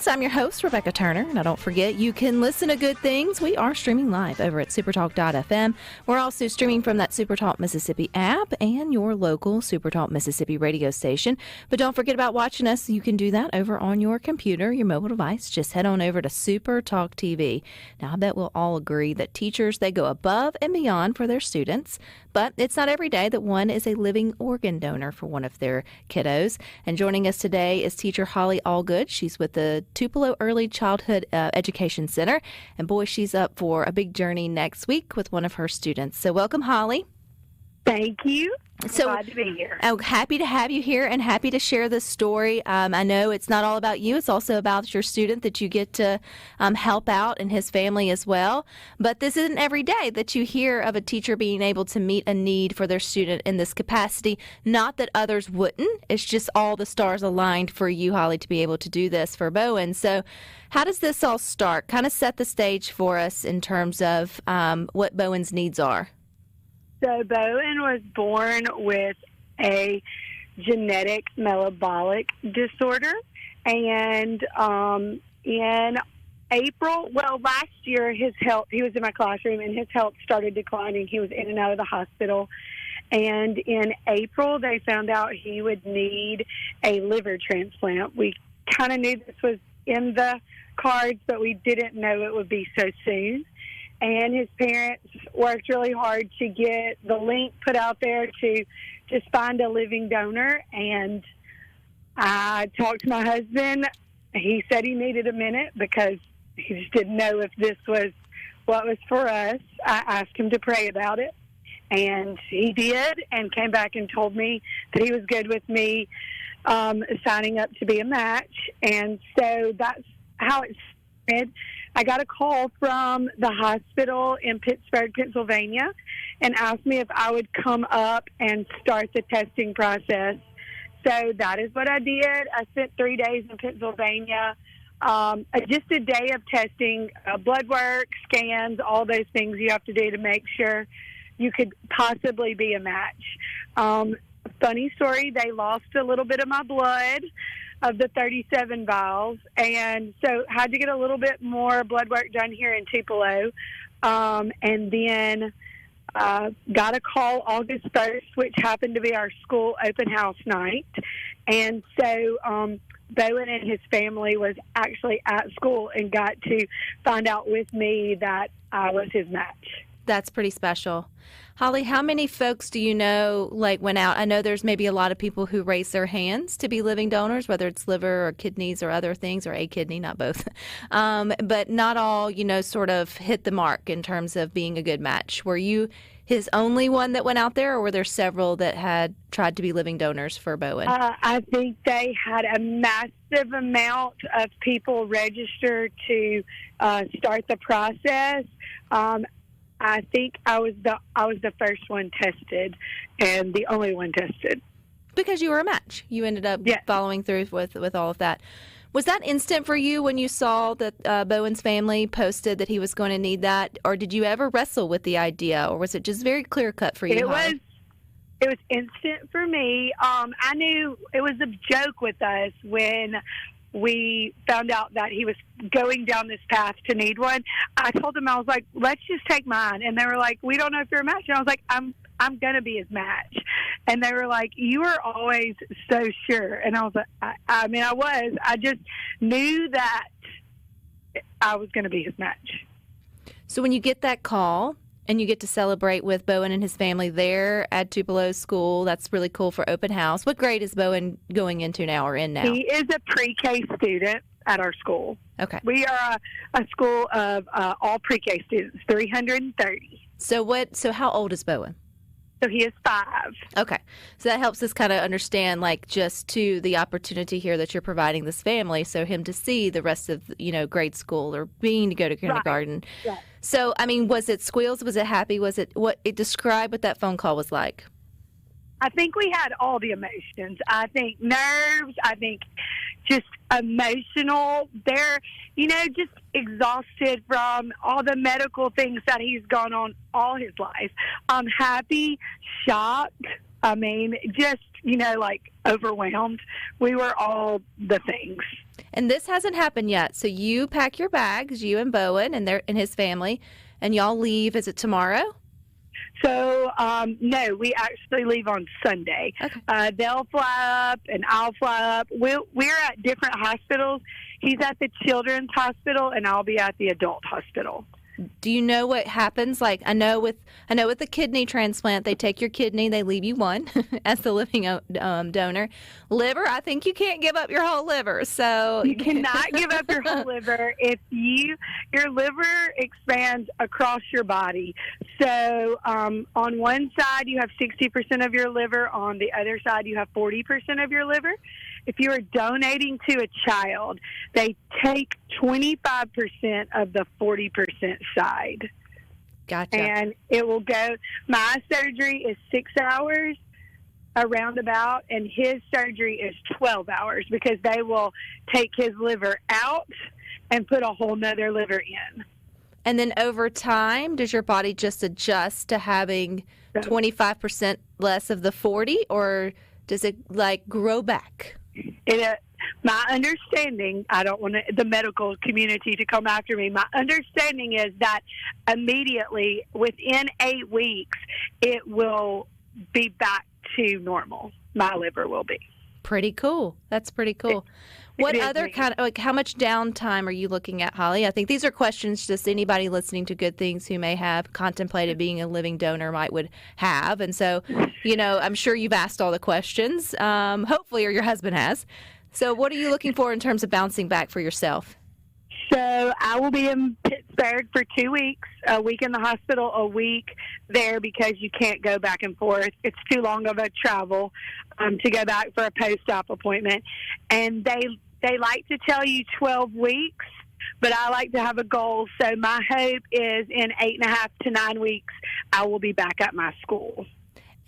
Things. I'm your host, Rebecca Turner. Now, don't forget, you can listen to Good Things. We are streaming live over at SuperTalk.fm. We're also streaming from that SuperTalk Mississippi app and your local SuperTalk Mississippi radio station. But don't forget about watching us. You can do that over on your computer, your mobile device. Just head on over to SuperTalk TV. Now, I bet we'll all agree that teachers, they go above and beyond for their students. But it's not every day that one is a living organ donor for one of their kiddos. And joining us today is teacher Holly Allgood. She's with the Tupelo Early Childhood Education Center. And boy, she's up for a big journey next week with one of her students. So welcome, Holly. Thank you. So glad to be here. Oh, happy to have you here and happy to share this story. I know it's not all about you. It's also about your student that you get to help out and his family as well. But this isn't every day that you hear of a teacher being able to meet a need for their student in this capacity. Not that others wouldn't. It's just all the stars aligned for you, Holly, to be able to do this for Bowen. So how does this all start? Kind of set the stage for us in terms of what Bowen's needs are. So Bowen was born with a genetic metabolic disorder, and in April, last year, his health, he was in my classroom, and his health started declining. He was in and out of the hospital, and in April, they found out he would need a liver transplant. We kind of knew this was in the cards, but we didn't know it would be so soon. And his parents worked really hard to get the link put out there to just find a living donor. And I talked to my husband. He said he needed a minute because he just didn't know if this was what was for us. I asked him to pray about it, and he did, and came back and told me that he was good with me signing up to be a match. And so that's how it started. I got a call from the hospital in Pittsburgh, Pennsylvania, and asked me if I would come up and start the testing process. So that is what I did. I spent 3 days in Pennsylvania, just a day of testing, blood work, scans, all those things you have to do to make sure you could possibly be a match. Funny story, they lost a little bit of my blood, of the 37 vials, and so had to get a little bit more blood work done here in Tupelo, and then got a call August 1st, which happened to be our school open house night, and so Bowen and his family was actually at school and got to find out with me that I was his match. That's pretty special. Holly, how many folks do you know went out? I know there's maybe a lot of people who raise their hands to be living donors, whether it's liver or kidneys or other things, or a kidney, not both. But not all, sort of hit the mark in terms of being a good match. Were you his only one that went out there, or were there several that had tried to be living donors for Bowen? I think they had a massive amount of people register to start the process. I think I was the first one tested and the only one tested. Because you were a match. You ended up following through with all of that. Was that instant for you when you saw that Bowen's family posted that he was going to need that? Or did you ever wrestle with the idea? Or was it just very clear-cut for you? It was instant for me. I knew it was a joke with us when we found out that he was going down this path to need one. I told them, I was like, let's just take mine. And they were like, we don't know if you're a match. And I was like, I'm going to be his match. And they were like, you were always so sure. And I was like, I was. I just knew that I was going to be his match. So when you get that call and you get to celebrate with Bowen and his family there at Tupelo School, that's really cool for open house. What grade is Bowen going into now or in now? He is a pre-K student at our school. Okay. We are a school of all pre-K students, 330. So how old is Bowen? So he is 5. Okay. So that helps us kind of understand, just to the opportunity here that you're providing this family, so him to see the rest of, grade school or being to go to kindergarten. Right. So, was it squeals? Was it happy? Describe what that phone call was like? I think we had all the emotions. I think nerves. I think just emotional. They're, just exhausted from all the medical things that he's gone on all his life. Happy, shocked. Just, overwhelmed. We were all the things. And this hasn't happened yet. So you pack your bags, you and Bowen and his family, and y'all leave. Is it tomorrow? So, no, we actually leave on Sunday. Okay. They'll fly up and I'll fly up. We're at different hospitals. He's at the children's hospital and I'll be at the adult hospital. Do you know what happens? Like I know with the kidney transplant, they take your kidney, they leave you one as the living donor. Liver, I think you can't give up your whole liver. So you cannot give up your whole liver. Your liver expands across your body. So on one side you have 60% of your liver. On the other side you have 40% of your liver. If you are donating to a child, they take 25% of the 40% side. Gotcha. And it will go, my surgery is 6 hours, a roundabout, and his surgery is 12 hours because they will take his liver out and put a whole nother liver in. And then over time, does your body just adjust to having 25% less of the 40, or does it like grow back? My understanding, I don't want the medical community to come after me. My understanding is that immediately, within 8 weeks, it will be back to normal. My liver will be. Pretty cool. That's pretty cool. What other kind of, like, how much downtime are you looking at, Holly? I think these are questions just anybody listening to Good Things who may have contemplated being a living donor would have. And so, I'm sure you've asked all the questions, hopefully, or your husband has. So what are you looking for in terms of bouncing back for yourself? So I will be in Pittsburgh for 2 weeks, a week in the hospital, a week there because you can't go back and forth. It's too long of a travel to go back for a post-op appointment. And they like to tell you 12 weeks, but I like to have a goal. So my hope is in 8.5 to 9 weeks, I will be back at my school.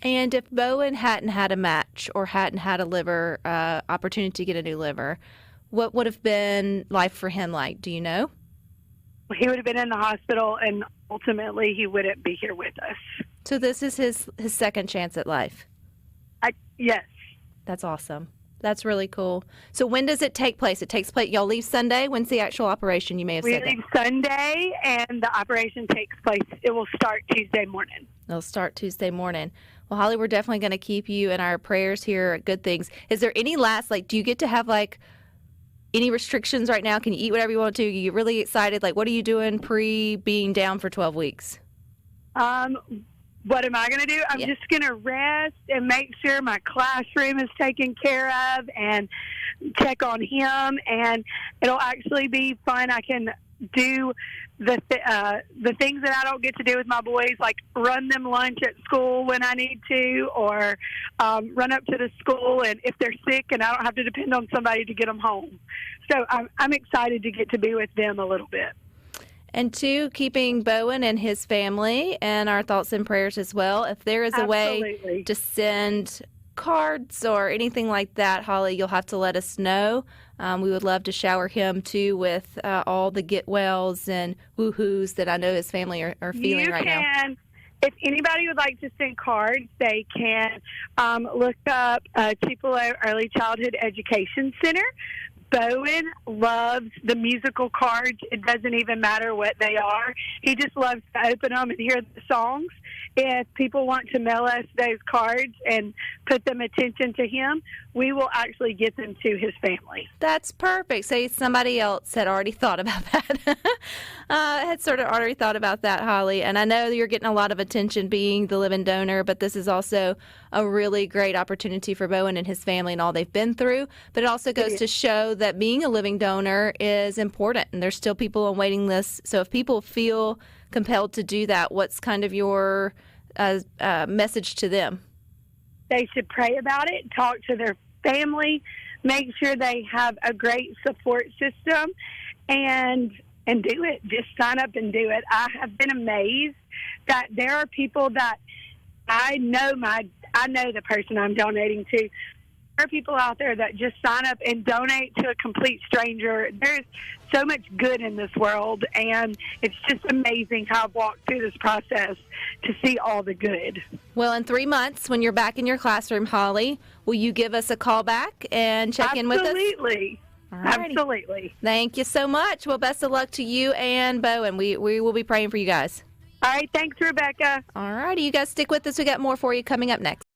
And if Bowen hadn't had a match or hadn't had a liver opportunity to get a new liver, what would have been life for him like? Do you know? He would have been in the hospital, and ultimately he wouldn't be here with us. So this is his second chance at life? Yes. That's awesome. That's really cool. So when does it take place? It takes place, y'all leave Sunday? When's the actual operation? You may have said that. We leave Sunday, and the operation takes place. It will start Tuesday morning. It'll start Tuesday morning. Well, Holly, we're definitely going to keep you in our prayers here at Good Things. Is there any last, do you get to have, any restrictions right now? Can you eat whatever you want to? You get really excited? What are you doing being down for 12 weeks? What am I going to do? I'm just going to rest and make sure my classroom is taken care of and check on him. And it'll actually be fun. I can do the things that I don't get to do with my boys, like run them lunch at school when I need to, or run up to the school and if they're sick and I don't have to depend on somebody to get them home. So I'm excited to get to be with them a little bit. And two, keeping Bowen and his family and our thoughts and prayers as well. If there is a way to send cards or anything like that, Holly, you'll have to let us know. We would love to shower him, too, with all the get wells and woohoos that I know his family are feeling right now. If anybody would like to send cards, they can look up Tupelo Early Childhood Education Center. Bowen loves the musical cards. It doesn't even matter what they are. He just loves to open them and hear the songs. If people want to mail us those cards and put them attention to him, we will actually get them to his family. That's perfect. So somebody else had already thought about that. Had sort of already thought about that, Holly. And I know you're getting a lot of attention being the living donor, but this is also a really great opportunity for Bowen and his family and all they've been through. But it also goes to show that being a living donor is important, and there's still people on waiting lists. So if people feel compelled to do that, what's kind of your message to them? They should pray about it, talk to their family, make sure they have a great support system, and do it. Just sign up and do it. I have been amazed that there are people that I know the person I'm donating to are people out there that just sign up and donate to a complete stranger. There's so much good in this world, and it's just amazing how I've walked through this process to see all the good. Well, in 3 months, when you're back in your classroom, Holly, will you give us a call back and check in with us? Absolutely. Absolutely. Thank you so much. Well, best of luck to you and Bo, and we will be praying for you guys. All right. Thanks, Rebecca. All righty. You guys stick with us. We got more for you coming up next.